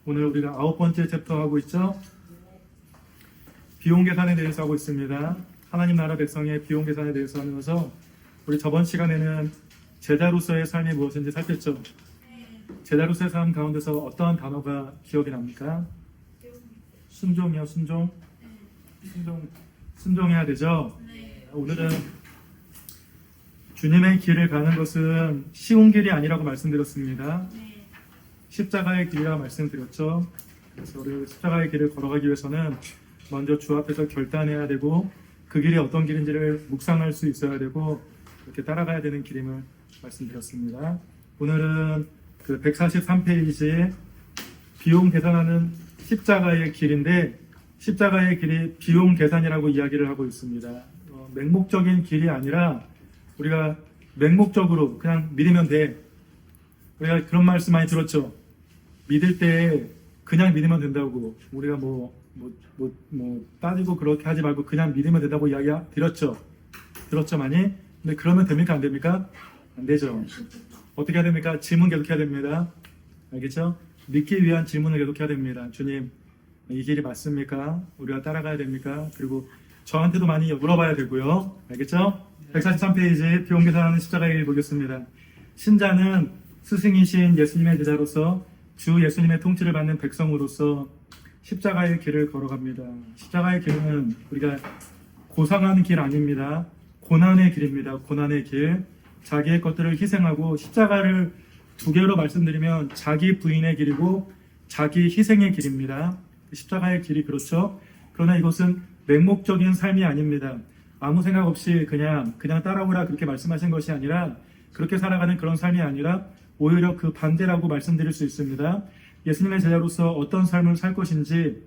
오늘 우리가 9번째 챕터 하고 있죠. 비용 계산에 대해서 하고 있습니다. 하나님 나라 백성의 비용 계산에 대해서 하면서 우리 저번 시간에는 제자로서의 삶이 무엇인지 살폈죠. 제자로서의 삶 가운데서 어떠한 단어가 기억이 납니까? 순종이요, 순종. 순종해야 되죠. 오늘은 주님의 길을 가는 것은 쉬운 길이 아니라고 말씀드렸습니다. 십자가의 길이라고 말씀드렸죠. 그래서 우리 십자가의 길을 걸어가기 위해서는 먼저 주 앞에서 결단해야 되고 그 길이 어떤 길인지를 묵상할 수 있어야 되고 이렇게 따라가야 되는 길임을 말씀드렸습니다. 오늘은 그 143페이지에 비용 계산하는 십자가의 길인데 십자가의 길이 비용 계산이라고 이야기를 하고 있습니다. 맹목적인 길이 아니라 우리가 맹목적으로 그냥 믿으면 돼. 우리가 그런 말씀 많이 들었죠. 믿을 때 그냥 믿으면 된다고. 우리가 따지고 그렇게 하지 말고 그냥 믿으면 된다고 이야기 드렸죠. 들었죠 많이? 근데 그러면 됩니까? 안 됩니까? 안 되죠. 어떻게 해야 됩니까? 질문 계속해야 됩니다. 알겠죠? 믿기 위한 질문을 계속해야 됩니다. 주님, 이 길이 맞습니까? 우리가 따라가야 됩니까? 그리고 저한테도 많이 물어봐야 되고요. 알겠죠? 143페이지 비용 계산하는 십자가의 길 보겠습니다. 신자는 스승이신 예수님의 제자로서 주 예수님의 통치를 받는 백성으로서 십자가의 길을 걸어갑니다. 십자가의 길은 우리가 고상한 길 아닙니다. 고난의 길입니다. 고난의 길. 자기의 것들을 희생하고 십자가를 두 개로 말씀드리면 자기 부인의 길이고 자기 희생의 길입니다. 십자가의 길이 그렇죠. 그러나 이것은 맹목적인 삶이 아닙니다. 아무 생각 없이 그냥 따라오라 그렇게 말씀하신 것이 아니라 그렇게 살아가는 그런 삶이 아니라 오히려 그 반대라고 말씀드릴 수 있습니다. 예수님의 제자로서 어떤 삶을 살 것인지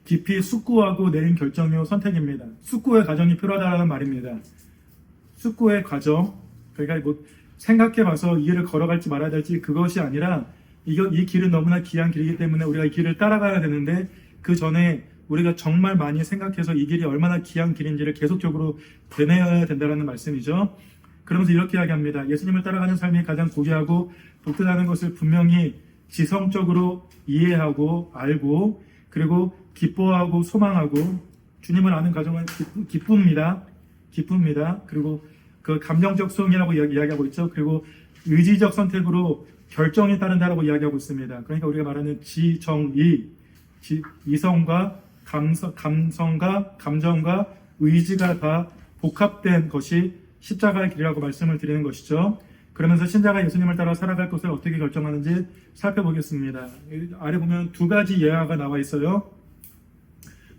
깊이 숙고하고 내린 결정이요 선택입니다. 숙고의 과정이 필요하다는 말입니다. 숙고의 과정, 그러니까 생각해봐서 이 길을 걸어갈지 말아야 될지 그것이 아니라 이 길은 너무나 귀한 길이기 때문에 우리가 이 길을 따라가야 되는데 그 전에 우리가 정말 많이 생각해서 이 길이 얼마나 귀한 길인지를 계속적으로 되뇌어야 된다는 말씀이죠. 그러면서 이렇게 이야기합니다. 예수님을 따라가는 삶이 가장 고귀하고 독특하다는 것을 분명히 지성적으로 이해하고 알고 그리고 기뻐하고 소망하고 주님을 아는 과정은 기쁩니다. 그리고 그 감정적 수용이라고 이야기하고 있죠. 그리고 의지적 선택으로 결정에 따른다라고 이야기하고 있습니다. 그러니까 우리가 말하는 지정의, 이성과 감성과 감정과 의지가 다 복합된 것이 십자가의 길이라고 말씀을 드리는 것이죠. 그러면서 신자가 예수님을 따라 살아갈 것을 어떻게 결정하는지 살펴보겠습니다. 아래 보면 두 가지 예화가 나와 있어요.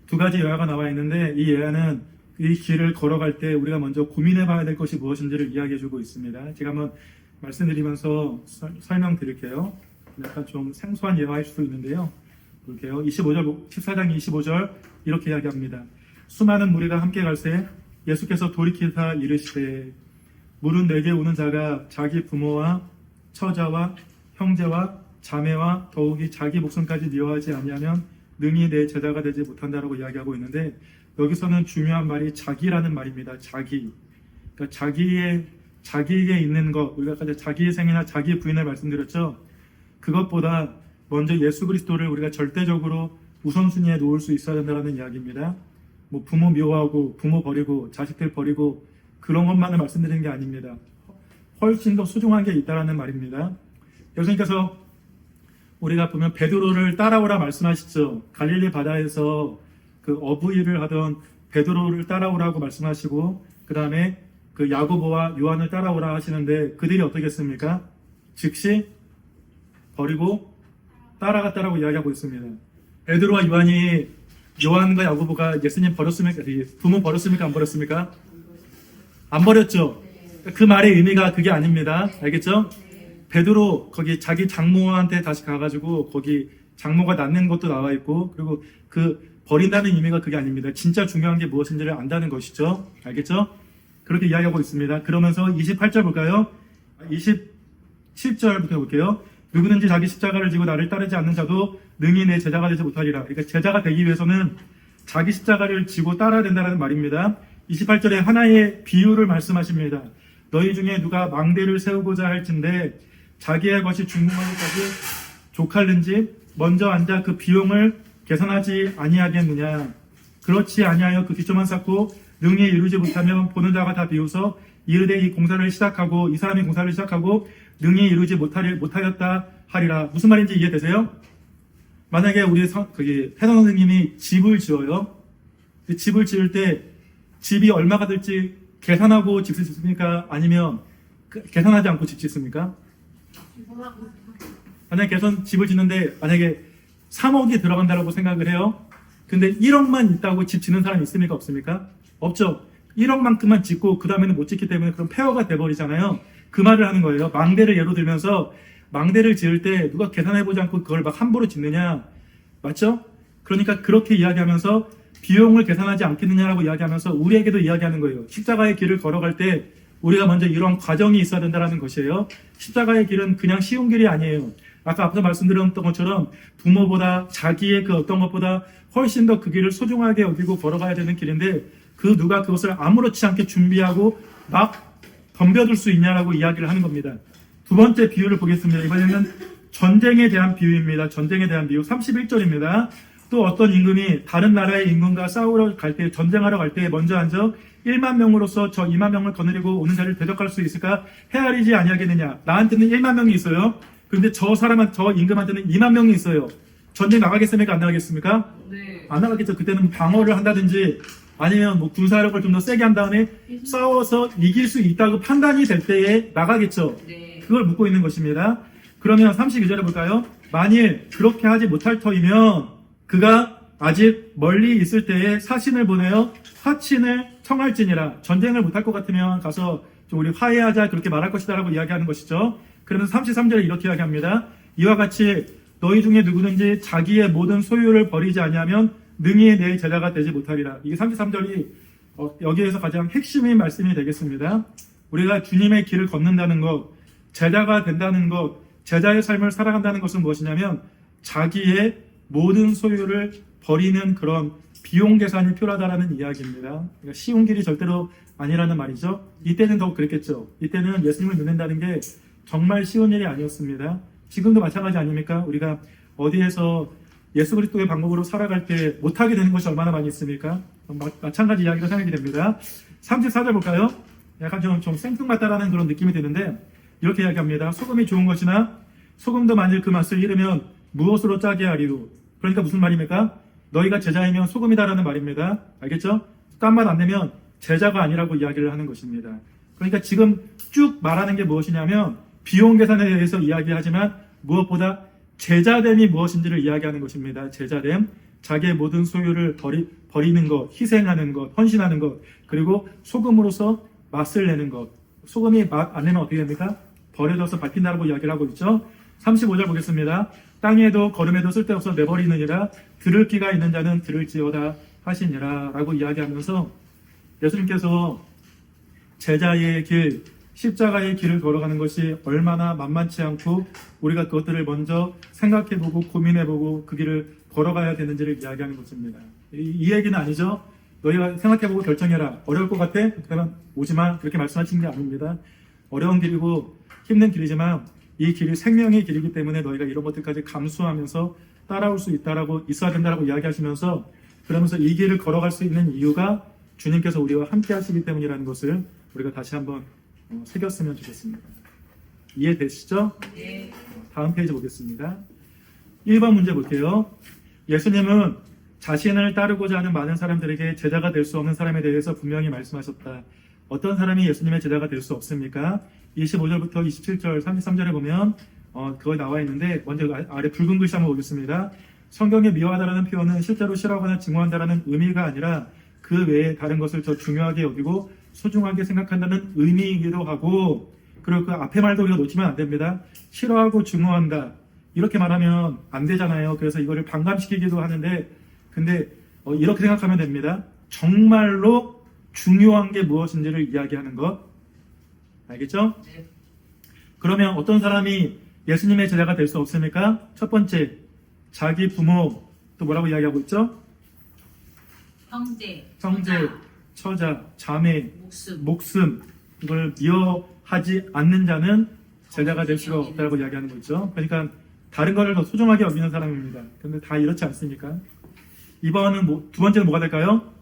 두 가지 예화가 나와 있는데 이 예화는 이 길을 걸어갈 때 우리가 먼저 고민해 봐야 될 것이 무엇인지를 이야기해 주고 있습니다. 제가 한번 말씀드리면서 설명드릴게요. 약간 좀 생소한 예화일 수도 있는데요. 볼게요. 14장 25절 이렇게 이야기합니다. 수많은 무리가 함께 갈새 예수께서 돌이키사 이르시되 물은 내게 오는 자가 자기 부모와 처자와 형제와 자매와 더욱이 자기 목숨까지 미워하지 아니하면 능히 내 제자가 되지 못한다라고 이야기하고 있는데 여기서는 중요한 말이 자기라는 말입니다. 자기. 그러니까 자기에게 있는 것, 우리가 아까 자기 희생이나 자기 부인을 말씀드렸죠. 그것보다 먼저 예수 그리스도를 우리가 절대적으로 우선순위에 놓을 수 있어야 된다는 이야기입니다. 부모 미워하고 부모 버리고 자식들 버리고 그런 것만을 말씀드리는 게 아닙니다. 훨씬 더 소중한 게 있다라는 말입니다. 예수님께서 우리가 보면 베드로를 따라오라 말씀하시죠. 갈릴리 바다에서 그 어부일을 하던 베드로를 따라오라고 말씀하시고 그 다음에 그 야고보와 요한을 따라오라 하시는데 그들이 어떻게 했습니까? 즉시 버리고 따라갔다라고 이야기하고 있습니다. 베드로와 요한이 요한과 야고보가 예수님 버렸습니까? 부모 버렸습니까? 안 버렸습니까? 안 버렸죠. 그 말의 의미가 그게 아닙니다. 알겠죠? 베드로 거기 자기 장모한테 다시 가가지고 거기 장모가 낳는 것도 나와 있고 그리고 그 버린다는 의미가 그게 아닙니다. 진짜 중요한 게 무엇인지를 안다는 것이죠. 알겠죠? 그렇게 이야기하고 있습니다. 그러면서 28절 볼까요? 27절부터 볼게요. 누구든지 자기 십자가를 지고 나를 따르지 않는 자도 능히 내 제자가 되지 못하리라. 그러니까 제자가 되기 위해서는 자기 십자가를 지고 따라야 된다는 말입니다. 28절에 하나의 비유를 말씀하십니다. 너희 중에 누가 망대를 세우고자 할진대 자기의 것이 중궁하기까지 족할는지 먼저 앉아 그 비용을 계산하지 아니하겠느냐. 그렇지 아니하여 그 기초만 쌓고 능히 이루지 못하면 보는 자가 다 비웃어 이르되 이 공사를 시작하고 이 사람이 공사를 시작하고 능히 이루지 못하였다 하리라. 무슨 말인지 이해되세요? 만약에 우리 회원 선생님이 집을 지어요. 집을 지을 때 집이 얼마가 될지 계산하고 집 짓습니까? 아니면 계산하지 않고 집 짓습니까? 만약에 집을 짓는데 만약에 3억이 들어간다고 생각을 해요. 근데 1억만 있다고 집 짓는 사람이 있습니까? 없습니까? 없죠. 1억만큼만 짓고 그 다음에는 못 짓기 때문에 그럼 폐허가 돼버리잖아요. 그 말을 하는 거예요. 망대를 예로 들면서 망대를 지을 때 누가 계산해보지 않고 그걸 막 함부로 짓느냐. 맞죠? 그러니까 그렇게 이야기하면서 비용을 계산하지 않겠느냐라고 이야기하면서 우리에게도 이야기하는 거예요. 십자가의 길을 걸어갈 때 우리가 먼저 이런 과정이 있어야 된다는 것이에요. 십자가의 길은 그냥 쉬운 길이 아니에요. 아까 앞서 말씀드렸던 것처럼 부모보다 자기의 그 어떤 것보다 훨씬 더 그 길을 소중하게 여기고 걸어가야 되는 길인데 그 누가 그것을 아무렇지 않게 준비하고 막 덤벼들 수 있냐라고 이야기를 하는 겁니다. 두 번째 비유를 보겠습니다. 이번에는 전쟁에 대한 비유입니다. 전쟁에 대한 비유 31절입니다. 또 어떤 임금이 다른 나라의 임금과 싸우러 갈 때, 전쟁하러 갈 때 먼저 앉아 1만 명으로서 저 2만 명을 거느리고 오는 자를 대적할 수 있을까? 헤아리지 아니하겠느냐. 나한테는 1만 명이 있어요. 그런데 저 임금한테는 2만 명이 있어요. 전쟁 나가겠습니까? 안 나가겠습니까? 네. 안 나가겠죠. 그때는 방어를 한다든지 아니면 뭐 군사력을 좀 더 세게 한 다음에 싸워서 이길 수 있다고 판단이 될 때에 나가겠죠. 네. 그걸 묻고 있는 것입니다. 그러면 32절에 볼까요? 만일 그렇게 하지 못할 터이면 그가 아직 멀리 있을 때에 사신을 보내어 화친을 청할지니라. 전쟁을 못할 것 같으면 가서 좀 우리 화해하자 그렇게 말할 것이다 라고 이야기하는 것이죠. 그러면서 33절에 이렇게 이야기합니다. 이와 같이 너희 중에 누구든지 자기의 모든 소유를 버리지 아니하면 능히 내 제자가 되지 못하리라. 이게 33절이 여기에서 가장 핵심인 말씀이 되겠습니다. 우리가 주님의 길을 걷는다는 것, 제자가 된다는 것, 제자의 삶을 살아간다는 것은 무엇이냐면 자기의 모든 소유를 버리는 그런 비용 계산이 필요하다는 이야기입니다. 그러니까 쉬운 길이 절대로 아니라는 말이죠. 이때는 더욱 그랬겠죠. 이때는 예수님을 믿는다는 게 정말 쉬운 일이 아니었습니다. 지금도 마찬가지 아닙니까? 우리가 어디에서 예수 그리스도의 방법으로 살아갈 때 못하게 되는 것이 얼마나 많이 있습니까? 마찬가지 이야기가 생각이 됩니다. 34절 볼까요? 약간 좀 생뚱맞다라는 그런 느낌이 드는데 이렇게 이야기합니다. 소금이 좋은 것이나 소금도 만일 그 맛을 잃으면 무엇으로 짜게 하리요? 그러니까 무슨 말입니까? 너희가 제자이면 소금이다라는 말입니다. 알겠죠? 딴 맛 안 내면 제자가 아니라고 이야기를 하는 것입니다. 그러니까 지금 쭉 말하는 게 무엇이냐면 비용 계산에 대해서 이야기하지만 무엇보다 제자됨이 무엇인지를 이야기하는 것입니다. 제자됨, 자기의 모든 소유를 버리는 것, 희생하는 것, 헌신하는 것, 그리고 소금으로서 맛을 내는 것. 소금이 맛 안 내면 어떻게 됩니까? 버려져서 밟힌다라고 이야기를 하고 있죠. 35절 보겠습니다. 땅에도 걸음에도 쓸데없어 내버리느니라. 들을 귀가 있는 자는 들을지어다 하시니라 라고 이야기하면서 예수님께서 제자의 길, 십자가의 길을 걸어가는 것이 얼마나 만만치 않고 우리가 그것들을 먼저 생각해보고 고민해보고 그 길을 걸어가야 되는지를 이야기하는 것입니다. 이 얘기는 아니죠. 너희가 생각해보고 결정해라. 어려울 것 같아? 그러면 오지마. 그렇게 말씀하시는 게 아닙니다. 어려운 길이고 힘든 길이지만 이 길이 생명의 길이기 때문에 너희가 이런 것들까지 감수하면서 따라올 수 있어야 된다라고 이야기하시면서 그러면서 이 길을 걸어갈 수 있는 이유가 주님께서 우리와 함께 하시기 때문이라는 것을 우리가 다시 한번 새겼으면 좋겠습니다. 이해되시죠? 네. 다음 페이지 보겠습니다. 1번 문제 볼게요. 예수님은 자신을 따르고자 하는 많은 사람들에게 제자가 될 수 없는 사람에 대해서 분명히 말씀하셨다. 어떤 사람이 예수님의 제자가 될 수 없습니까? 25절부터 27절, 33절에 보면 그거 나와 있는데 먼저 아래 붉은 글씨 한번 보겠습니다. 성경에 미워하다라는 표현은 실제로 싫어하거나 증오한다라는 의미가 아니라 그 외에 다른 것을 더 중요하게 여기고 소중하게 생각한다는 의미이기도 하고, 그리고 그 앞에 말도 우리가 놓치면 안 됩니다. 싫어하고 증오한다 이렇게 말하면 안 되잖아요. 그래서 이거를 반감시키기도 하는데 근데 이렇게 생각하면 됩니다. 정말로 중요한 게 무엇인지를 이야기하는 것. 알겠죠? 네. 그러면 어떤 사람이 예수님의 제자가 될 수 없습니까? 첫 번째, 자기 부모. 또 뭐라고 이야기하고 있죠? 형제, 처자, 자매, 목숨. 목숨. 이걸 미워하지 않는 자는 제자가 될 수가 없다고 이야기하는 거죠. 그러니까 다른 것을 더 소중하게 여기는 사람입니다. 근데 다 이렇지 않습니까? 이번은 두 번째는 뭐가 될까요?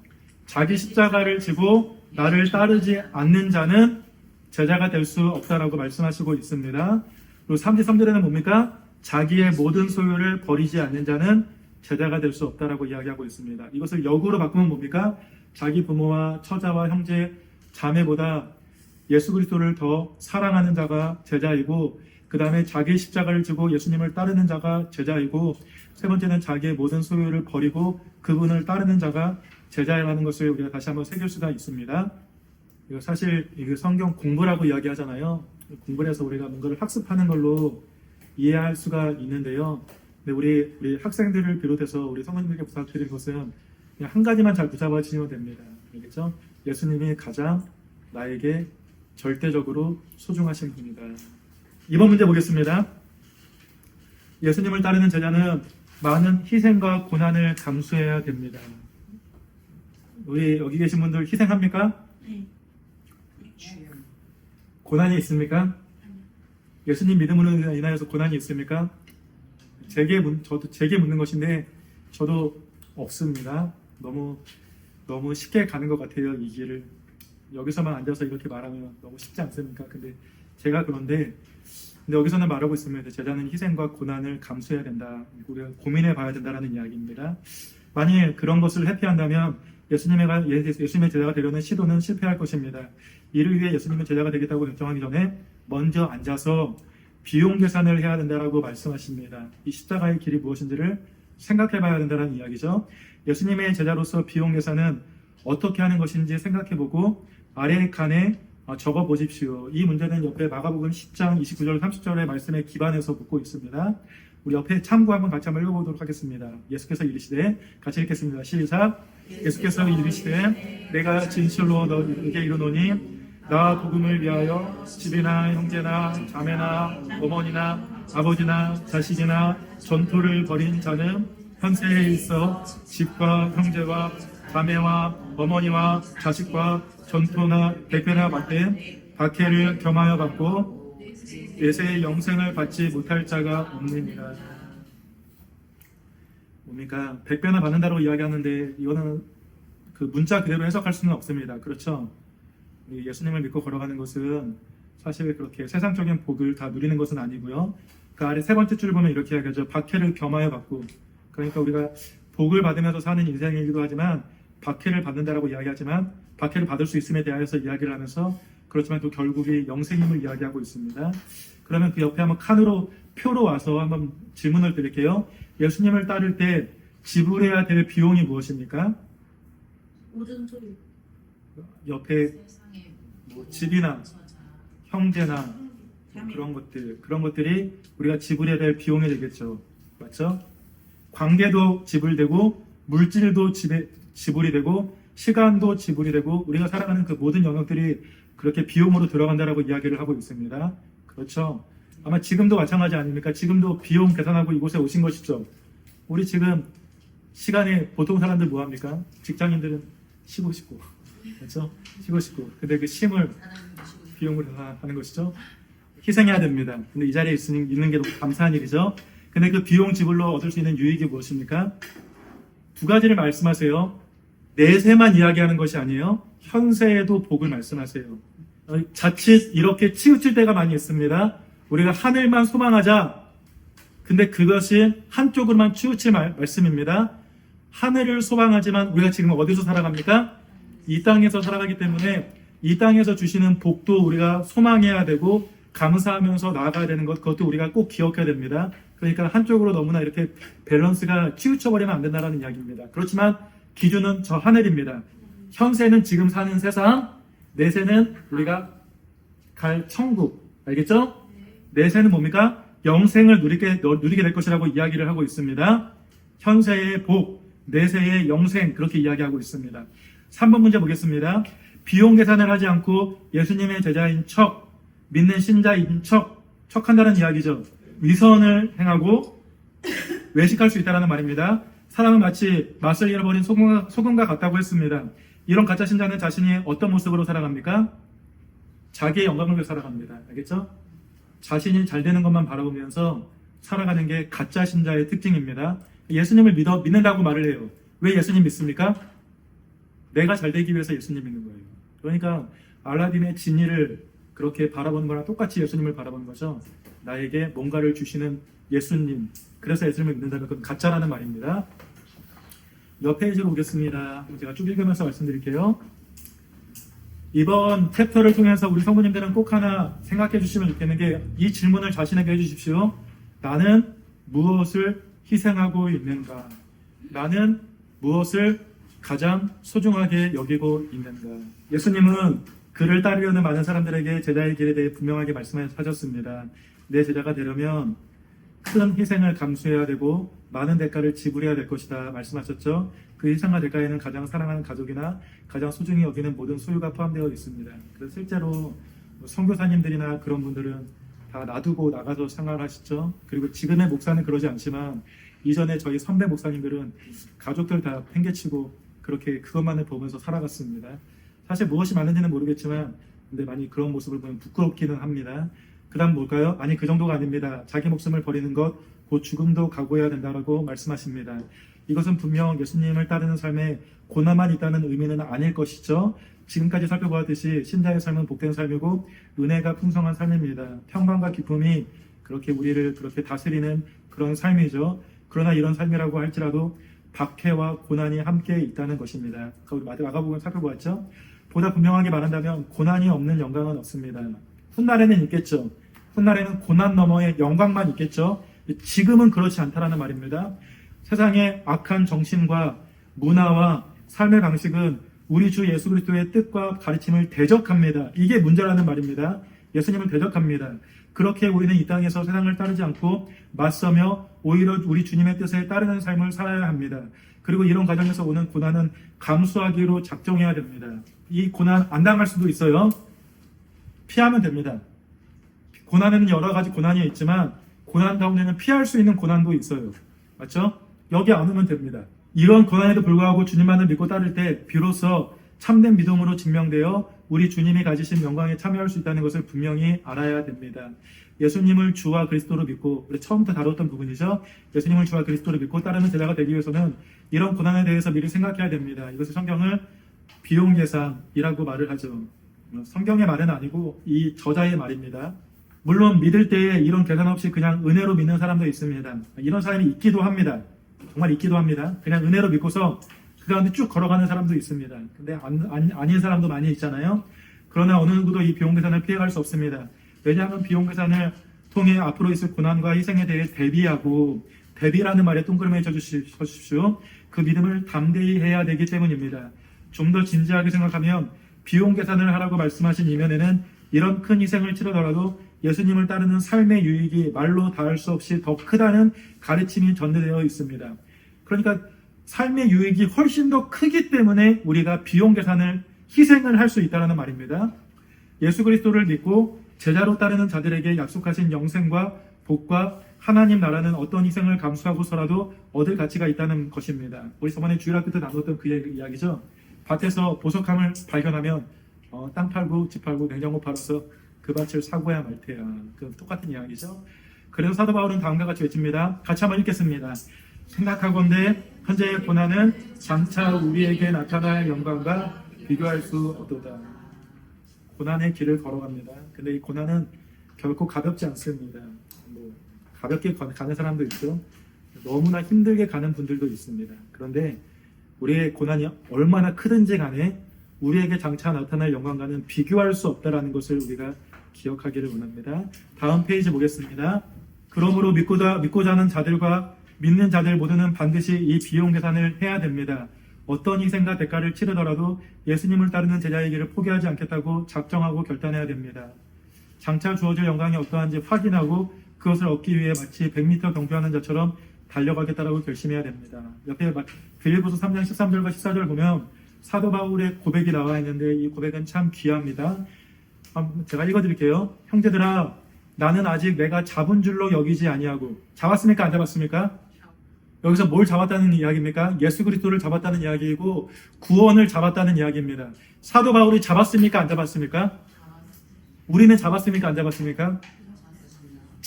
자기 십자가를 지고 나를 따르지 않는 자는 제자가 될 수 없다라고 말씀하시고 있습니다. 그리고 33절에는 뭡니까? 자기의 모든 소유를 버리지 않는 자는 제자가 될 수 없다라고 이야기하고 있습니다. 이것을 역으로 바꾸면 뭡니까? 자기 부모와 처자와 형제, 자매보다 예수 그리스도를 더 사랑하는 자가 제자이고, 그 다음에 자기 십자가를 지고 예수님을 따르는 자가 제자이고, 세 번째는 자기의 모든 소유를 버리고 그분을 따르는 자가 제자라는 것을 우리가 다시 한번 새길 수가 있습니다. 이거 사실 이거 성경 공부라고 이야기하잖아요. 공부를 해서 우리가 뭔가를 학습하는 걸로 이해할 수가 있는데요. 근데 우리 학생들을 비롯해서 우리 성도님에게 부탁드릴 것은 그냥 한 가지만 잘 붙잡아 주시면 됩니다. 알겠죠? 예수님이 가장 나에게 절대적으로 소중하신 분이다. 이번 문제 보겠습니다. 예수님을 따르는 제자는 많은 희생과 고난을 감수해야 됩니다. 우리 여기 계신 분들 희생합니까? 네. 고난이 있습니까? 예수님 믿음으로 인하여서 고난이 있습니까? 제게 묻는 것인데 저도 없습니다. 너무 쉽게 가는 것 같아요, 이 길을. 여기서만 앉아서 이렇게 말하면 너무 쉽지 않습니까? 근데 근데 여기서는 말하고 있습니다. 제자는 희생과 고난을 감수해야 된다. 우리가 고민해 봐야 된다는 이야기입니다. 만일 그런 것을 회피한다면 예수님의 제자가 되려는 시도는 실패할 것입니다. 이를 위해 예수님의 제자가 되겠다고 결정하기 전에 먼저 앉아서 비용 계산을 해야 된다고 말씀하십니다. 이 십자가의 길이 무엇인지를 생각해 봐야 된다는 이야기죠. 예수님의 제자로서 비용 계산은 어떻게 하는 것인지 생각해 보고 아래 칸에 적어 보십시오. 이 문제는 옆에 마가복음 10장 29절 30절의 말씀에 기반해서 묻고 있습니다. 우리 옆에 참고 한번 같이 한번 읽어보도록 하겠습니다. 예수께서 이르시되, 같이 읽겠습니다. 시작. 예수께서 이르시되, 내가 진실로 너에게 이르노니 나 복음을 위하여 집이나 형제나 자매나 어머니나 아버지나 자식이나 전토를 벌인 자는 현세에 있어 집과 형제와 자매와 어머니와 자식과 전토나 백배나 받되 박해를 겸하여 받고 내세의 영생을 받지 못할 자가 없느니라. 뭡니까? 100배나 받는다고 이야기하는데 이거는 그 문자 그대로 해석할 수는 없습니다. 그렇죠? 예수님을 믿고 걸어가는 것은 사실 그렇게 세상적인 복을 다 누리는 것은 아니고요. 그 아래 세 번째 줄 보면 이렇게 이야기하죠. 박해를 겸하여 받고. 그러니까 우리가 복을 받으면서 사는 인생이기도 하지만 박해를 받는다라고 이야기하지만 박해를 받을 수 있음에 대하여서 이야기를 하면서 그렇지만 또 결국이 영생임을 이야기하고 있습니다. 그러면 그 옆에 한번 칸으로 표로 와서 한번 질문을 드릴게요. 예수님을 따를 때 지불해야 될 비용이 무엇입니까? 모든 소유. 옆에 뭐 집이나 형제나 그런 것들이 우리가 지불해야 될 비용이 되겠죠. 맞죠? 관계도 지불되고 물질도 지불이 되고 시간도 지불이 되고 우리가 살아가는 그 모든 영역들이 그렇게 비용으로 들어간다라고 이야기를 하고 있습니다. 그렇죠? 아마 지금도 마찬가지 아닙니까? 지금도 비용 계산하고 이곳에 오신 것이죠. 우리 지금 시간에 보통 사람들 뭐 합니까? 직장인들은 쉬고 싶고, 그렇죠? 쉬고 싶고. 근데 그 쉼을 비용으로 하는 것이죠. 희생해야 됩니다. 근데 이 자리에 있는 게 너무 감사한 일이죠. 근데 그 비용 지불로 얻을 수 있는 유익이 무엇입니까? 두 가지를 말씀하세요. 내세만 이야기하는 것이 아니에요. 현세에도 복을 말씀하세요. 자칫 이렇게 치우칠 때가 많이 있습니다. 우리가 하늘만 소망하자. 근데 그것이 한쪽으로만 치우칠 말씀입니다. 하늘을 소망하지만 우리가 지금 어디서 살아갑니까? 이 땅에서 살아가기 때문에 이 땅에서 주시는 복도 우리가 소망해야 되고 감사하면서 나아가야 되는 것, 그것도 우리가 꼭 기억해야 됩니다. 그러니까 한쪽으로 너무나 이렇게 밸런스가 치우쳐버리면 안 된다는 이야기입니다. 그렇지만 기준은 저 하늘입니다. 현세는 지금 사는 세상, 내세는 우리가 갈 천국. 알겠죠? 내세는 뭡니까? 영생을 누리게 될 것이라고 이야기를 하고 있습니다. 현세의 복, 내세의 영생, 그렇게 이야기하고 있습니다. 3번 문제 보겠습니다. 비용 계산을 하지 않고 예수님의 제자인 척, 믿는 신자인 척한다는 이야기죠. 위선을 행하고 외식할 수 있다는 말입니다. 사람은 마치 맛을 잃어버린 소금과 같다고 했습니다. 이런 가짜 신자는 자신이 어떤 모습으로 살아갑니까? 자기의 영광을 위해 살아갑니다. 알겠죠? 자신이 잘 되는 것만 바라보면서 살아가는 게 가짜 신자의 특징입니다. 예수님을 믿는다고 말을 해요. 왜 예수님 믿습니까? 내가 잘 되기 위해서 예수님 믿는 거예요. 그러니까 알라딘의 진리를 그렇게 바라보는 거랑 똑같이 예수님을 바라보는 거죠. 나에게 뭔가를 주시는 예수님, 그래서 예수님을 믿는다면 그건 가짜라는 말입니다. 몇 페이지로 오겠습니다. 제가 쭉 읽으면서 말씀드릴게요. 이번 챕터를 통해서 우리 성도님들은 꼭 하나 생각해 주시면 좋겠는 게 이 질문을 자신에게 해주십시오. 나는 무엇을 희생하고 있는가? 나는 무엇을 가장 소중하게 여기고 있는가? 예수님은 그를 따르려는 많은 사람들에게 제자의 길에 대해 분명하게 말씀하셨습니다. 내 제자가 되려면 큰 희생을 감수해야 되고 많은 대가를 지불해야 될 것이다 말씀하셨죠. 그 희생과 대가에는 가장 사랑하는 가족이나 가장 소중히 여기는 모든 소유가 포함되어 있습니다. 그래서 실제로 선교사님들이나 그런 분들은 다 놔두고 나가서 생활하시죠. 그리고 지금의 목사는 그러지 않지만 이전에 저희 선배 목사님들은 가족들 다 팽개치고 그렇게 그것만을 보면서 살아갔습니다. 사실 무엇이 맞는지는 모르겠지만 근데 많이 그런 모습을 보면 부끄럽기는 합니다. 그 다음 뭘까요? 아니 그 정도가 아닙니다. 자기 목숨을 버리는 것, 곧 죽음도 각오해야 된다고 말씀하십니다. 이것은 분명 예수님을 따르는 삶에 고난만 있다는 의미는 아닐 것이죠. 지금까지 살펴보았듯이 신자의 삶은 복된 삶이고 은혜가 풍성한 삶입니다. 평강과 기쁨이 그렇게 우리를 그렇게 다스리는 그런 삶이죠. 그러나 이런 삶이라고 할지라도 박해와 고난이 함께 있다는 것입니다. 우리 마가복음 살펴보았죠. 보다 분명하게 말한다면 고난이 없는 영광은 없습니다. 훗날에는 있겠죠. 훗날에는 고난 너머의 영광만 있겠죠. 지금은 그렇지 않다라는 말입니다. 세상의 악한 정신과 문화와 삶의 방식은 우리 주 예수 그리스도의 뜻과 가르침을 대적합니다. 이게 문제라는 말입니다. 예수님을 대적합니다. 그렇게 우리는 이 땅에서 세상을 따르지 않고 맞서며 오히려 우리 주님의 뜻에 따르는 삶을 살아야 합니다. 그리고 이런 과정에서 오는 고난은 감수하기로 작정해야 됩니다. 이 고난 안 당할 수도 있어요. 피하면 됩니다. 고난에는 여러 가지 고난이 있지만 고난 가운데는 피할 수 있는 고난도 있어요. 맞죠? 여기 안 오면 됩니다. 이런 고난에도 불구하고 주님만을 믿고 따를 때 비로소 참된 믿음으로 증명되어 우리 주님이 가지신 영광에 참여할 수 있다는 것을 분명히 알아야 됩니다. 예수님을 주와 그리스도로 믿고 우리 처음부터 다뤘던 부분이죠. 예수님을 주와 그리스도로 믿고 따르는 제자가 되기 위해서는 이런 고난에 대해서 미리 생각해야 됩니다. 이것을 성경을 비용 계산이라고 말을 하죠. 성경의 말은 아니고 이 저자의 말입니다. 물론 믿을 때에 이런 계산 없이 그냥 은혜로 믿는 사람도 있습니다. 이런 사람이 있기도 합니다. 정말 있기도 합니다. 그냥 은혜로 믿고서 그 가운데 쭉 걸어가는 사람도 있습니다. 근데 아닌 사람도 많이 있잖아요. 그러나 어느 누구도 이 비용 계산을 피해갈 수 없습니다. 왜냐하면 비용 계산을 통해 앞으로 있을 고난과 희생에 대해 대비하고 대비라는 말에 동그라미 쳐주십시오. 그 믿음을 담대히 해야 되기 때문입니다. 좀 더 진지하게 생각하면 비용 계산을 하라고 말씀하신 이면에는 이런 큰 희생을 치르더라도 예수님을 따르는 삶의 유익이 말로 닿을 수 없이 더 크다는 가르침이 전달되어 있습니다. 그러니까 삶의 유익이 훨씬 더 크기 때문에 우리가 비용 계산을 희생을 할 수 있다는 말입니다. 예수 그리스도를 믿고 제자로 따르는 자들에게 약속하신 영생과 복과 하나님 나라는 어떤 희생을 감수하고서라도 얻을 가치가 있다는 것입니다. 우리 저번에 주일학교 때 나눴던 그 이야기죠. 밭에서 보석함을 발견하면 땅 팔고 집 팔고 냉장고 팔아서 그 밭을 사고야 말 테야. 그 똑같은 이야기죠. 그래서 사도 바울은 다음과 같이 외칩니다. 같이 한번 읽겠습니다. 생각하건대 현재의 고난은 장차 우리에게 나타날 영광과 비교할 수 없도다. 고난의 길을 걸어갑니다. 근데 이 고난은 결코 가볍지 않습니다. 가볍게 가는 사람도 있죠. 너무나 힘들게 가는 분들도 있습니다. 그런데 우리의 고난이 얼마나 크든지 간에 우리에게 장차 나타날 영광과는 비교할 수 없다는 것을 우리가 기억하기를 원합니다. 다음 페이지 보겠습니다. 그러므로 믿고자 하는 자들과 믿는 자들 모두는 반드시 이 비용 계산을 해야 됩니다. 어떤 희생과 대가를 치르더라도 예수님을 따르는 제자의 길을 포기하지 않겠다고 작정하고 결단해야 됩니다. 장차 주어질 영광이 어떠한지 확인하고 그것을 얻기 위해 마치 100m 경주하는 자처럼 달려가겠다라고 결심해야 됩니다. 옆에 빌립보서 3장 13절과 14절 보면 사도 바울의 고백이 나와 있는데 이 고백은 참 귀합니다. 제가 읽어드릴게요. 형제들아, 나는 아직 내가 잡은 줄로 여기지 아니하고. 잡았습니까? 안 잡았습니까? 여기서 뭘 잡았다는 이야기입니까? 예수 그리스도를 잡았다는 이야기이고 구원을 잡았다는 이야기입니다. 사도 바울이 잡았습니까? 안 잡았습니까? 우리는 잡았습니까? 안 잡았습니까?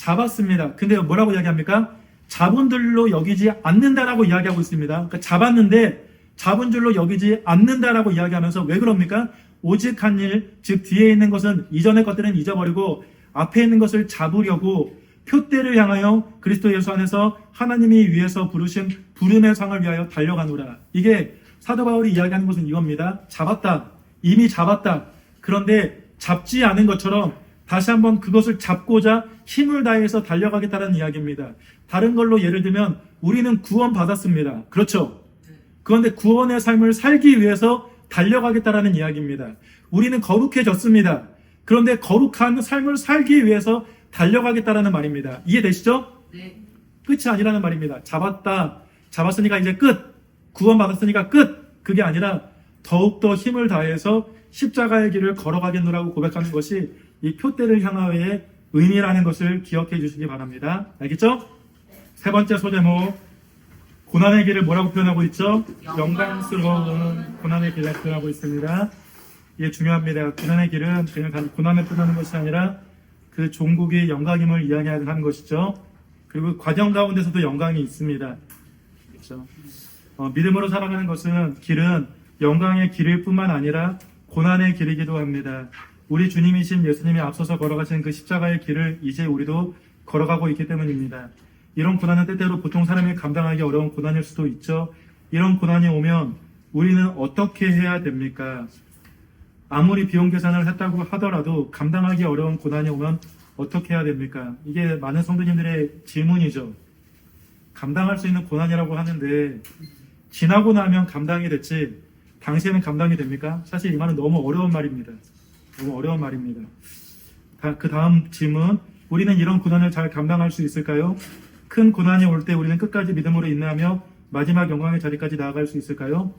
잡았습니다. 근데 뭐라고 이야기합니까? 잡은 줄로 여기지 않는다라고 이야기하고 있습니다. 그러니까 잡았는데 잡은 줄로 여기지 않는다라고 이야기하면서 왜 그럽니까? 오직 한 일, 즉 뒤에 있는 것은 이전의 것들은 잊어버리고 앞에 있는 것을 잡으려고 표대를 향하여 그리스도 예수 안에서 하나님이 위에서 부르신 부름의 상을 위하여 달려가노라. 이게 사도 바울이 이야기하는 것은 이겁니다. 잡았다. 이미 잡았다. 그런데 잡지 않은 것처럼 다시 한번 그것을 잡고자 힘을 다해서 달려가겠다는 이야기입니다. 다른 걸로 예를 들면 우리는 구원 받았습니다. 그렇죠? 그런데 구원의 삶을 살기 위해서 달려가겠다라는 이야기입니다. 우리는 거룩해졌습니다. 그런데 거룩한 삶을 살기 위해서 달려가겠다라는 말입니다. 이해되시죠? 네. 끝이 아니라는 말입니다. 잡았다. 잡았으니까 이제 끝. 구원 받았으니까 끝. 그게 아니라 더욱더 힘을 다해서 십자가의 길을 걸어가겠노라고 고백하는 것이 이 표대를 향하여의 의미라는 것을 기억해 주시기 바랍니다. 알겠죠? 세 번째 소제목, 고난의 길을 뭐라고 표현하고 있죠? 영광스러운 고난의 길을 표현하고 있습니다. 이게 중요합니다. 고난의 길은 그냥 단 고난을 표현하는 것이 아니라 그 종국의 영광임을 이야기하는 것이죠. 그리고 과정 가운데서도 영광이 있습니다. 그렇죠? 믿음으로 살아가는 것은 길은 영광의 길일 뿐만 아니라 고난의 길이기도 합니다. 우리 주님이신 예수님이 앞서서 걸어가신 그 십자가의 길을 이제 우리도 걸어가고 있기 때문입니다. 이런 고난은 때때로 보통 사람이 감당하기 어려운 고난일 수도 있죠. 이런 고난이 오면 우리는 어떻게 해야 됩니까? 아무리 비용 계산을 했다고 하더라도 감당하기 어려운 고난이 오면 어떻게 해야 됩니까? 이게 많은 성도님들의 질문이죠. 감당할 수 있는 고난이라고 하는데 지나고 나면 감당이 됐지 당시에는 감당이 됩니까? 사실 이 말은 너무 어려운 말입니다. 너무 어려운 말입니다. 그 다음 질문, 우리는 이런 고난을 잘 감당할 수 있을까요? 큰 고난이 올 때 우리는 끝까지 믿음으로 인내하며 마지막 영광의 자리까지 나아갈 수 있을까요?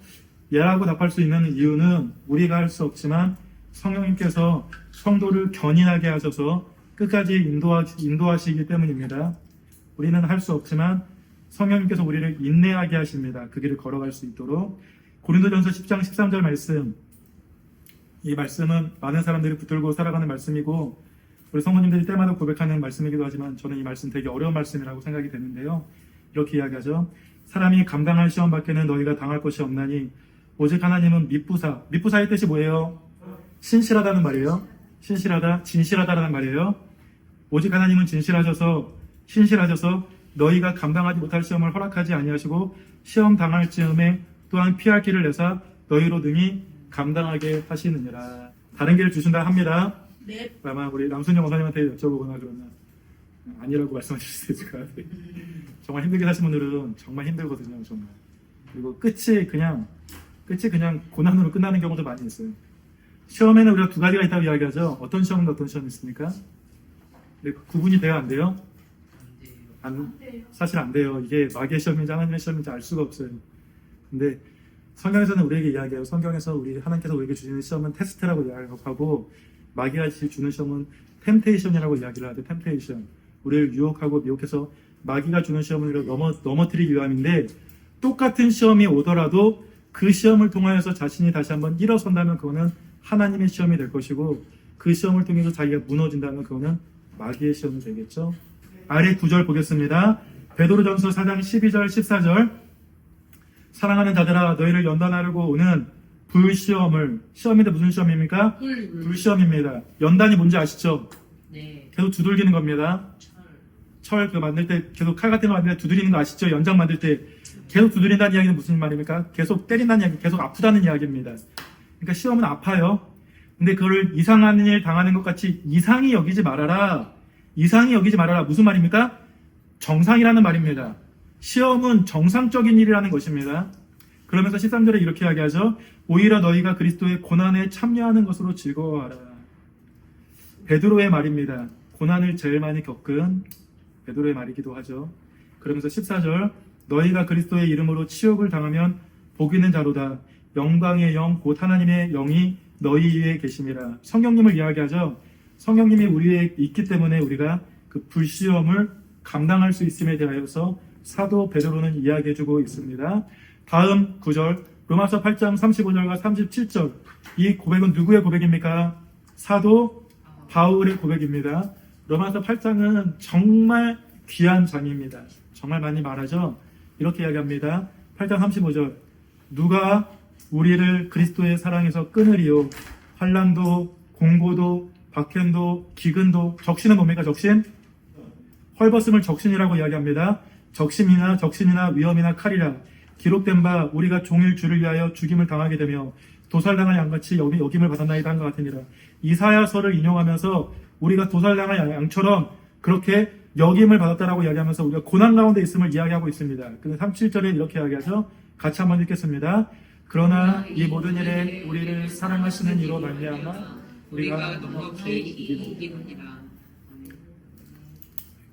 예라고 답할 수 있는 이유는 우리가 할 수 없지만 성령님께서 성도를 견인하게 하셔서 끝까지 인도하시기 때문입니다. 우리는 할 수 없지만 성령님께서 우리를 인내하게 하십니다. 그 길을 걸어갈 수 있도록. 고린도전서 10장 13절 말씀, 이 말씀은 많은 사람들이 붙들고 살아가는 말씀이고 우리 성도님들이 때마다 고백하는 말씀이기도 하지만 저는 이 말씀 되게 어려운 말씀이라고 생각이 되는데요. 이렇게 이야기하죠. 사람이 감당할 시험 밖에는 너희가 당할 것이 없나니 오직 하나님은 미쁘사. 미쁘사의 뜻이 뭐예요? 신실하다는 말이에요. 신실하다, 진실하다라는 말이에요. 오직 하나님은 신실하셔서 너희가 감당하지 못할 시험을 허락하지 아니하시고 시험 당할 즈음에 또한 피할 길을 내사 너희로 능히 감당하게 하시느니라. 다른 길을 주신다 합니다. 네. 아마 우리 남순영 원사님한테 여쭤보거나 그러면 아니라고 말씀하실 수 있을 것 같아요. 정말 힘들게 사신 분들은 정말 힘들거든요. 정말. 그리고 끝이 그냥 고난으로 끝나는 경우도 많이 있어요. 시험에는 우리가 두 가지가 있다고 이야기하죠. 어떤 시험과 어떤 시험이 있습니까? 근데 구분이 돼요, 안 돼요? 사실 안 돼요. 이게 마귀의 시험인지 하나님의 시험인지 알 수가 없어요. 근데 성경에서는 우리에게 이야기해요. 성경에서 하나님께서 우리에게 주시는 시험은 테스트라고 이야기하고 마귀가 주는 시험은 템테이션이라고 이야기를 하죠. 템테이션. 우리를 유혹하고 미혹해서 마귀가 주는 시험을 우리가 넘어뜨리기 위함인데 똑같은 시험이 오더라도 그 시험을 통하여서 자신이 다시 한번 일어선다면 그거는 하나님의 시험이 될 것이고 그 시험을 통해서 자기가 무너진다면 그거는 마귀의 시험이 되겠죠. 아래 9절 보겠습니다. 베드로전서 4장 12절 14절 사랑하는 자들아 너희를 연단하려고 오는 시험인데 무슨 시험입니까? 불시험입니다. 연단이 뭔지 아시죠? 네. 계속 두들기는 겁니다. 철 만들 때 계속 칼 같은 거 만들 때 두드리는 거 아시죠? 연장 만들 때 계속 두드린다는 이야기는 무슨 말입니까? 계속 때린다는 이야기, 계속 아프다는 이야기입니다. 그러니까 시험은 아파요. 근데 그걸 이상한 일 당하는 것 같이 이상히 여기지 말아라. 무슨 말입니까? 정상이라는 말입니다. 시험은 정상적인 일이라는 것입니다. 그러면서 13절에 이렇게 이야기하죠. 오히려 너희가 그리스도의 고난에 참여하는 것으로 즐거워하라. 베드로의 말입니다. 고난을 제일 많이 겪은 베드로의 말이기도 하죠. 그러면서 14절 너희가 그리스도의 이름으로 치욕을 당하면 복 있는 자로다. 영광의 영 곧 하나님의 영이 너희 위에 계심이라. 성령님을 이야기하죠. 성령님이 우리에 있기 때문에 우리가 그 불시험을 감당할 수 있음에 대하여서 사도 베드로는 이야기해주고 있습니다. 다음 9절 로마서 8장 35절과 37절 이 고백은 누구의 고백입니까? 사도 바울의 고백입니다. 로마서 8장은 정말 귀한 장입니다. 정말 많이 말하죠. 이렇게 이야기합니다. 8장 35절 누가 우리를 그리스도의 사랑에서 끊으리요 환난도 공고도 박해도 기근도 적신은 뭡니까? 적신? 헐벗음을 적신이라고 이야기합니다. 적신이나 위험이나 칼이라 기록된 바 우리가 종일 주를 위하여 죽임을 당하게 되며 도살당할 양같이 여김을 받았나이다 한 것 같으니라. 이사야서를 인용하면서 우리가 도살당할 양처럼 그렇게 여김을 받았다라고 이야기하면서 우리가 고난 가운데 있음을 이야기하고 있습니다. 그래서 37절에 이렇게 이야기하죠. 같이 한번 읽겠습니다. 그러나 이 모든 일에 우리를 사랑하시는 이로 말미암아 우리가 넉넉히 이기느니라.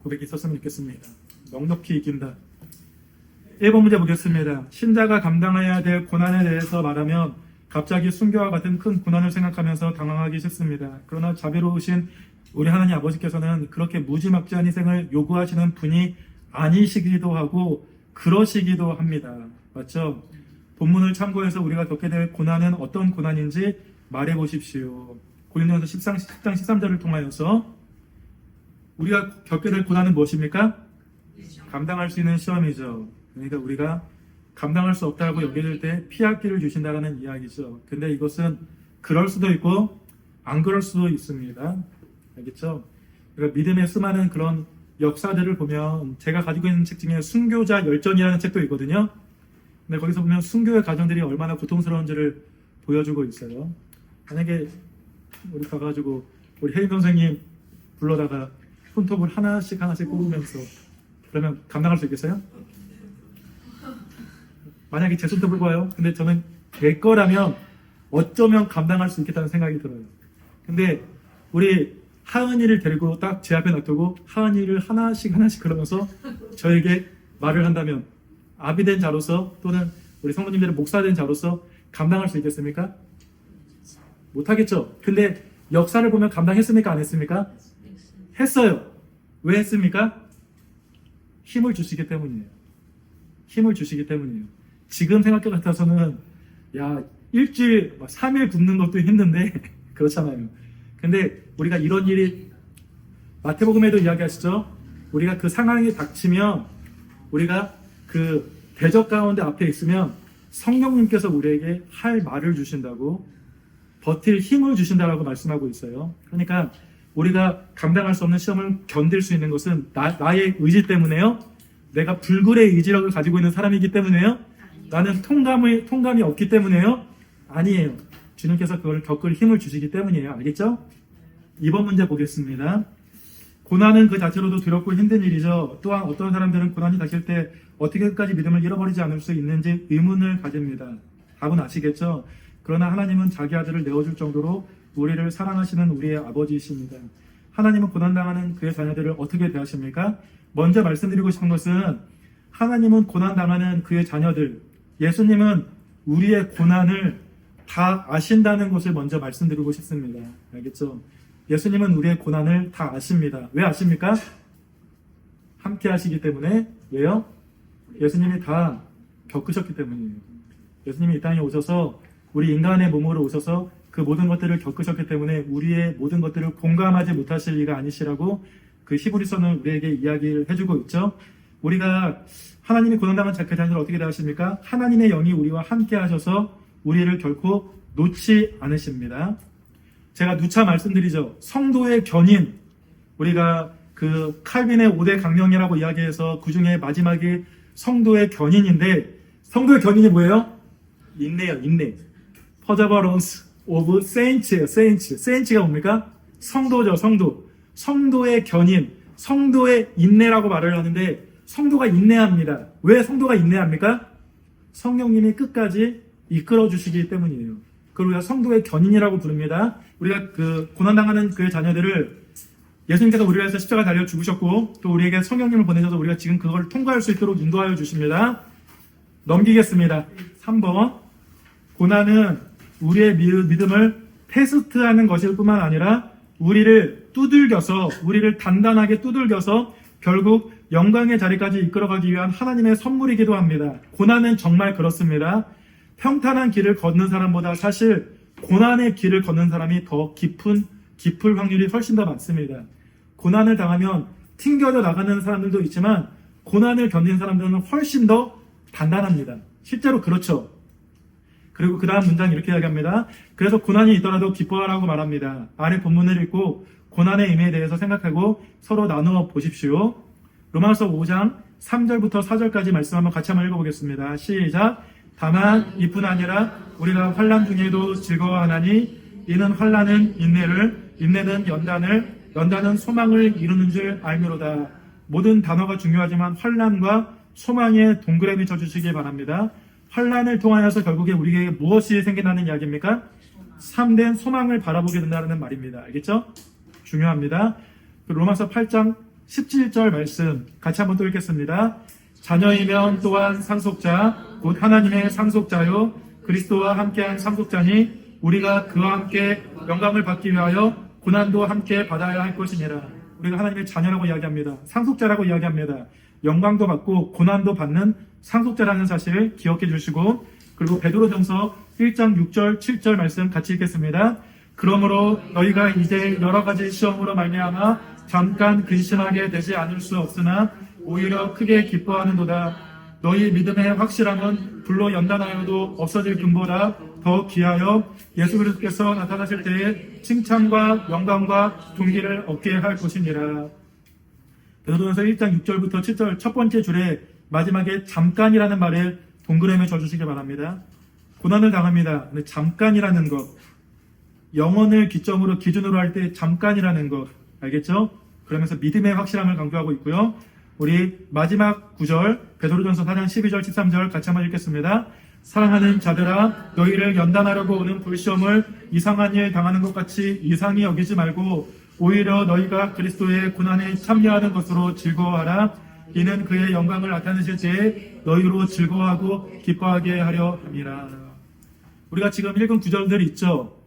고백이 있었으면 좋겠습니다. 넉넉히 이긴다. 1번 문제 보겠습니다. 신자가 감당해야 될 고난에 대해서 말하면 갑자기 순교와 같은 큰 고난을 생각하면서 당황하기 쉽습니다. 그러나 자비로우신 우리 하나님 아버지께서는 그렇게 무지막지한 희생을 요구하시는 분이 아니시기도 하고 그러시기도 합니다. 맞죠? 본문을 참고해서 우리가 겪게 될 고난은 어떤 고난인지 말해 보십시오. 고린도전서 10장 13절을 통하여서 우리가 겪게 될 고난은 무엇입니까? 감당할 수 있는 시험이죠. 그러니까 우리가 감당할 수 없다고 여길 때 피할 길을 주신다는 이야기죠. 근데 이것은 그럴 수도 있고 안 그럴 수도 있습니다. 알겠죠? 그러니까 믿음의 수많은 그런 역사들을 보면 제가 가지고 있는 책 중에 순교자 열전이라는 책도 있거든요. 근데 거기서 보면 순교의 과정들이 얼마나 고통스러운지를 보여주고 있어요. 만약에 우리 가가지고 우리 혜인 선생님 불러다가 손톱을 하나씩 뽑으면서 그러면 감당할 수 있겠어요? 만약에 제 손톱을 봐요. 근데 저는 될 거라면 어쩌면 감당할 수 있겠다는 생각이 들어요. 근데 우리 하은이를 데리고 딱 제 앞에 놔두고 하은이를 하나씩 그러면서 저에게 말을 한다면 아비된 자로서 또는 우리 성도님들의 목사된 자로서 감당할 수 있겠습니까? 못하겠죠. 근데 역사를 보면 감당했습니까? 안 했습니까? 했어요. 왜 했습니까? 힘을 주시기 때문이에요. 힘을 주시기 때문이에요. 지금 생각 같아서는 야 일주일 3일 굶는 것도 힘든데 그렇잖아요. 근데 우리가 이런 일이 마태복음에도 이야기하시죠. 우리가 그 상황이 닥치면 우리가 그 대적 가운데 앞에 있으면 성령님께서 우리에게 할 말을 주신다고 버틸 힘을 주신다라고 말씀하고 있어요. 그러니까 우리가 감당할 수 없는 시험을 견딜 수 있는 것은 나의 의지 때문에요. 내가 불굴의 의지력을 가지고 있는 사람이기 때문에요. 나는 통감이 없기 때문에요. 아니에요. 주님께서 그걸 겪을 힘을 주시기 때문이에요. 알겠죠? 2번 문제 보겠습니다. 고난은 그 자체로도 두렵고 힘든 일이죠. 또한 어떤 사람들은 고난이 닥칠 때 어떻게 끝까지 믿음을 잃어버리지 않을 수 있는지 의문을 가집니다. 답은 아시겠죠? 그러나 하나님은 자기 아들을 내어줄 정도로 우리를 사랑하시는 우리의 아버지이십니다. 하나님은 고난당하는 그의 자녀들을 어떻게 대하십니까? 먼저 말씀드리고 싶은 것은 하나님은 고난당하는 그의 자녀들, 예수님은 우리의 고난을 다 아신다는 것을 먼저 말씀드리고 싶습니다. 알겠죠? 예수님은 우리의 고난을 다 아십니다. 왜 아십니까? 함께 하시기 때문에. 왜요? 예수님이 다 겪으셨기 때문이에요. 예수님이 이 땅에 오셔서 우리 인간의 몸으로 오셔서 그 모든 것들을 겪으셨기 때문에 우리의 모든 것들을 공감하지 못하실 리가 아니시라고 그 히브리서는 우리에게 이야기를 해주고 있죠. 우리가 하나님이 고난당한 그 자녀를 어떻게 대하십니까? 하나님의 영이 우리와 함께 하셔서 우리를 결코 놓지 않으십니다. 제가 누차 말씀드리죠. 성도의 견인, 우리가 그 칼빈의 5대 강령이라고 이야기해서 그 중에 마지막이 성도의 견인인데, 성도의 견인이 뭐예요? 인내요, 인내. Perseverance of Saints예요, Saints. Saints가 뭡니까? 성도죠, 성도. 성도의 견인, 성도의 인내라고 말을 하는데, 성도가 인내합니다. 왜 성도가 인내합니까? 성령님이 끝까지 이끌어 주시기 때문이에요. 그걸 우리가 성도의 견인이라고 부릅니다. 우리가 그 고난당하는 그의 자녀들을 예수님께서 우리를 위해서 십자가 달려 죽으셨고 또 우리에게 성령님을 보내셔서 우리가 지금 그걸 통과할 수 있도록 인도하여 주십니다. 넘기겠습니다. 3번. 고난은 우리의 믿음을 테스트하는 것일 뿐만 아니라 우리를 두들겨서, 우리를 단단하게 두들겨서 결국 영광의 자리까지 이끌어가기 위한 하나님의 선물이기도 합니다. 고난은 정말 그렇습니다. 평탄한 길을 걷는 사람보다 사실 고난의 길을 걷는 사람이 더 깊을 확률이 훨씬 더 많습니다. 고난을 당하면 튕겨져 나가는 사람들도 있지만 고난을 견딘 사람들은 훨씬 더 단단합니다. 실제로 그렇죠. 그리고 그 다음 문장 이렇게 이야기합니다. 그래서 고난이 있더라도 기뻐하라고 말합니다. 아래 본문을 읽고 고난의 의미에 대해서 생각하고 서로 나누어 보십시오. 로마서 5장 3절부터 4절까지 말씀 한번 같이 한번 읽어보겠습니다. 시작. 다만 이뿐 아니라 우리가 환난 중에도 즐거워하나니 이는 환난은 인내를, 인내는 연단을, 연단은 소망을 이루는 줄 알미로다. 모든 단어가 중요하지만 환난과 소망에 동그라미 쳐주시기 바랍니다. 환난을 통하여서 결국에 우리에게 무엇이 생겨나는 이야기입니까? 참된 소망을 바라보게 된다는 말입니다. 알겠죠? 중요합니다. 로마서 8장 17절 말씀 같이 한번 또 읽겠습니다. 자녀이면 또한 상속자 곧 하나님의 상속자요 그리스도와 함께한 상속자니 우리가 그와 함께 영광을 받기 위하여 고난도 함께 받아야 할 것이니라. 우리가 하나님의 자녀라고 이야기합니다. 상속자라고 이야기합니다. 영광도 받고 고난도 받는 상속자라는 사실을 기억해 주시고, 그리고 베드로전서 1장 6절 7절 말씀 같이 읽겠습니다. 그러므로 너희가 이제 여러 가지 시험으로 말미암아 잠깐 근심하게 되지 않을 수 없으나 오히려 크게 기뻐하는도다. 너희 믿음의 확실함은 불로 연단하여도 없어질 금보다 더 귀하여 예수 그리스도께서 나타나실 때에 칭찬과 영광과 존귀를 얻게 할 것이니라. 베드로전서 1장 6절부터 7절 첫 번째 줄에 마지막에 잠깐이라는 말에 동그라미 쳐주시기 바랍니다. 고난을 당합니다. 근데 잠깐이라는 것, 영혼을 기준으로 할 때 잠깐이라는 것, 알겠죠? 그러면서 믿음의 확실함을 강조하고 있고요. 우리 마지막 구절 베드로전서 4장 12절 13절 같이 한번 읽겠습니다. 사랑하는 자들아 너희를 연단하려고 오는 불시험을 이상한 일 당하는 것 같이 이상히 여기지 말고 오히려 너희가 그리스도의 고난에 참여하는 것으로 즐거워하라. 이는 그의 영광을 나타내실 때에 너희로 즐거워하고 기뻐하게 하려 함이라. 우리가 지금 읽은 구절들 있죠?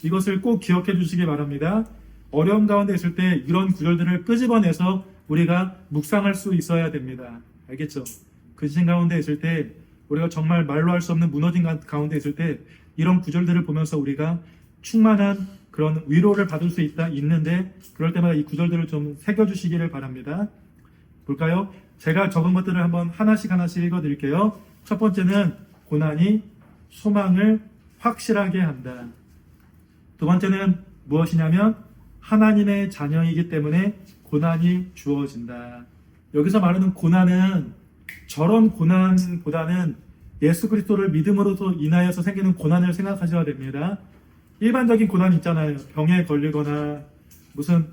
이것을 꼭 기억해 주시기 바랍니다. 어려움 가운데 있을 때 이런 구절들을 끄집어내서 우리가 묵상할 수 있어야 됩니다. 알겠죠? 근심 가운데 있을 때 우리가 정말 말로 할 수 없는 무너진 가운데 있을 때 이런 구절들을 보면서 우리가 충만한 그런 위로를 받을 수 있는데 그럴 때마다 이 구절들을 좀 새겨주시기를 바랍니다. 볼까요? 제가 적은 것들을 한번 하나씩 읽어드릴게요. 첫 번째는 고난이 소망을 확실하게 한다. 두 번째는 무엇이냐면 하나님의 자녀이기 때문에 고난이 주어진다. 여기서 말하는 고난은 저런 고난보다는 예수 그리스도를 믿음으로서 인하여서 생기는 고난을 생각하셔야 됩니다. 일반적인 고난 있잖아요. 병에 걸리거나 무슨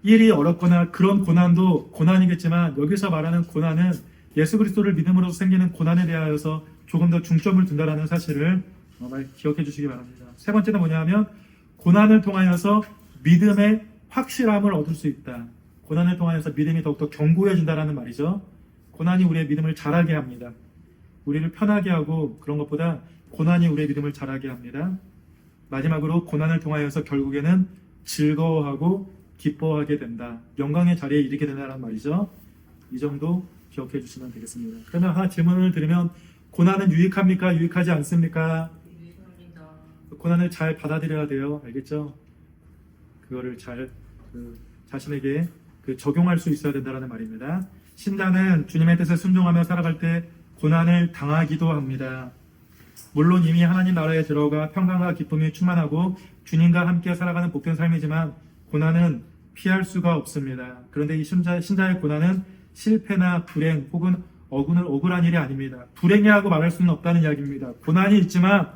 일이 어렵거나 그런 고난도 고난이겠지만 여기서 말하는 고난은 예수 그리스도를 믿음으로서 생기는 고난에 대하여서 조금 더 중점을 둔다는 사실을 정말 기억해 주시기 바랍니다. 세 번째는 뭐냐면 고난을 통하여서 믿음의 확실함을 얻을 수 있다. 고난을 통하여서 믿음이 더욱더 견고해진다는 말이죠. 고난이 우리의 믿음을 자라게 합니다. 우리를 편하게 하고 그런 것보다 고난이 우리의 믿음을 자라게 합니다. 마지막으로 고난을 통하여서 결국에는 즐거워하고 기뻐하게 된다. 영광의 자리에 이르게 된다는 말이죠. 이 정도 기억해 주시면 되겠습니다. 그러면 하나 질문을 드리면 고난은 유익합니까? 유익하지 않습니까? 유익합니다. 고난을 잘 받아들여야 돼요. 알겠죠? 그거를 잘 자신에게 적용할 수 있어야 된다는 말입니다. 신자는 주님의 뜻에 순종하며 살아갈 때 고난을 당하기도 합니다. 물론 이미 하나님 나라에 들어가 평강과 기쁨이 충만하고 주님과 함께 살아가는 복된 삶이지만 고난은 피할 수가 없습니다. 그런데 이 신자의 고난은 실패나 불행 혹은 억울한 일이 아닙니다. 불행이라고 말할 수는 없다는 이야기입니다. 고난이 있지만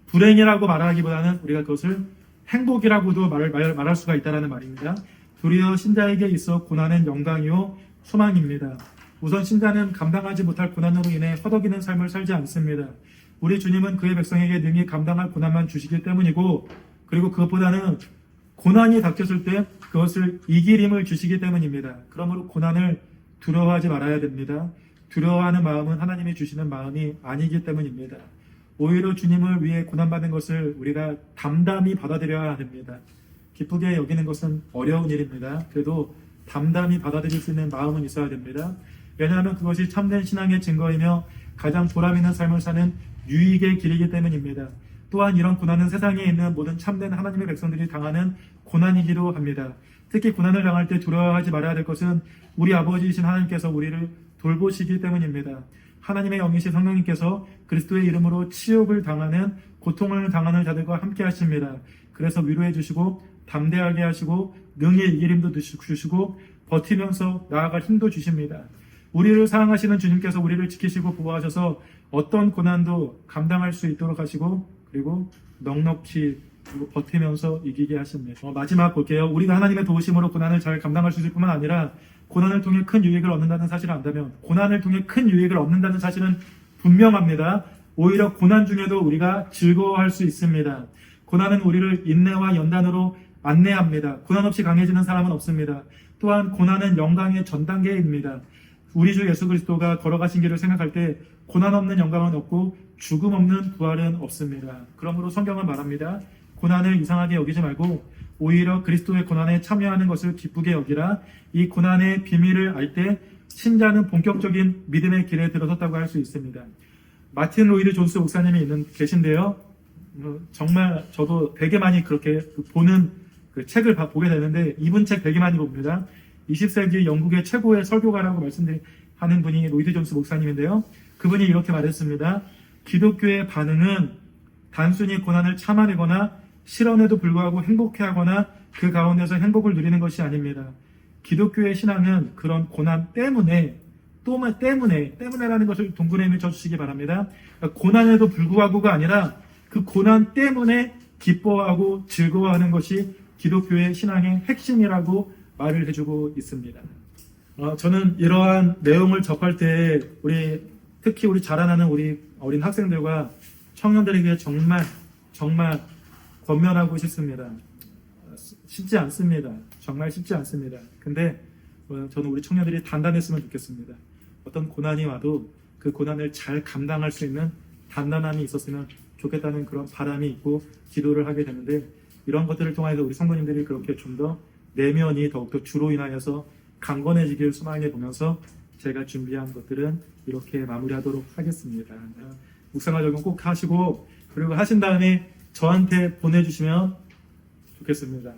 불행이라고 말하기보다는 우리가 그것을 행복이라고도 말할 수가 있다는 말입니다. 도리어 신자에게 있어 고난은 영광이요 소망입니다. 우선 신자는 감당하지 못할 고난으로 인해 허덕이는 삶을 살지 않습니다. 우리 주님은 그의 백성에게 능히 감당할 고난만 주시기 때문이고, 그리고 그것보다는 고난이 닥쳤을 때 그것을 이길 힘을 주시기 때문입니다. 그러므로 고난을 두려워하지 말아야 됩니다. 두려워하는 마음은 하나님이 주시는 마음이 아니기 때문입니다. 오히려 주님을 위해 고난받는 것을 우리가 담담히 받아들여야 됩니다. 기쁘게 여기는 것은 어려운 일입니다. 그래도 담담히 받아들일 수 있는 마음은 있어야 됩니다. 왜냐하면 그것이 참된 신앙의 증거이며 가장 보람 있는 삶을 사는 유익의 길이기 때문입니다. 또한 이런 고난은 세상에 있는 모든 참된 하나님의 백성들이 당하는 고난이기도 합니다. 특히 고난을 당할 때 두려워하지 말아야 될 것은 우리 아버지이신 하나님께서 우리를 돌보시기 때문입니다. 하나님의 영이신 성령님께서 그리스도의 이름으로 치욕을 당하는 고통을 당하는 자들과 함께 하십니다. 그래서 위로해 주시고 담대하게 하시고 능히 이길 힘도 주시고 버티면서 나아갈 힘도 주십니다. 우리를 사랑하시는 주님께서 우리를 지키시고 보호하셔서 어떤 고난도 감당할 수 있도록 하시고 그리고 넉넉히 그리고 버티면서 이기게 하십니다. 마지막 볼게요. 우리가 하나님의 도우심으로 고난을 잘 감당할 수 있을 뿐만 아니라 고난을 통해 큰 유익을 얻는다는 사실을 안다면 고난을 통해 큰 유익을 얻는다는 사실은 분명합니다. 오히려 고난 중에도 우리가 즐거워할 수 있습니다. 고난은 우리를 인내와 연단으로 안내합니다. 고난 없이 강해지는 사람은 없습니다. 또한 고난은 영광의 전 단계입니다. 우리 주 예수 그리스도가 걸어가신 길을 생각할 때 고난 없는 영광은 없고 죽음 없는 부활은 없습니다. 그러므로 성경은 말합니다. 고난을 이상하게 여기지 말고 오히려 그리스도의 고난에 참여하는 것을 기쁘게 여기라. 이 고난의 비밀을 알 때 신자는 본격적인 믿음의 길에 들어섰다고 할 수 있습니다. 마틴 로이드 존스 목사님이 계신데요. 정말 저도 되게 많이 그렇게 보는 그 책을 보게 되는데 이분 책 되게 많이 봅니다. 20세기 영국의 최고의 설교가라고 말씀하는 분이 로이드 존스 목사님인데요. 그분이 이렇게 말했습니다. 기독교의 반응은 단순히 고난을 참아내거나 실언에도 불구하고 행복해하거나 그 가운데서 행복을 누리는 것이 아닙니다. 기독교의 신앙은 그런 고난 때문에라는 것을 동그라미 쳐주시기 바랍니다. 그러니까 고난에도 불구하고가 아니라 그 고난 때문에 기뻐하고 즐거워하는 것이 기독교의 신앙의 핵심이라고 말을 해주고 있습니다. 저는 이러한 내용을 접할 때 특히 우리 자라나는 우리 어린 학생들과 청년들에게 정말 권면하고 싶습니다. 쉽지 않습니다. 정말 쉽지 않습니다. 근데 저는 우리 청년들이 단단했으면 좋겠습니다. 어떤 고난이 와도 그 고난을 잘 감당할 수 있는 단단함이 있었으면 좋겠다는 그런 바람이 있고 기도를 하게 되는데 이런 것들을 통해서 우리 성도님들이 그렇게 좀 더 내면이 더욱더 주로 인하여서 강건해지길 소망해 보면서 제가 준비한 것들은 이렇게 마무리하도록 하겠습니다. 묵상과 적용 꼭 하시고 그리고 하신 다음에 저한테 보내주시면 좋겠습니다.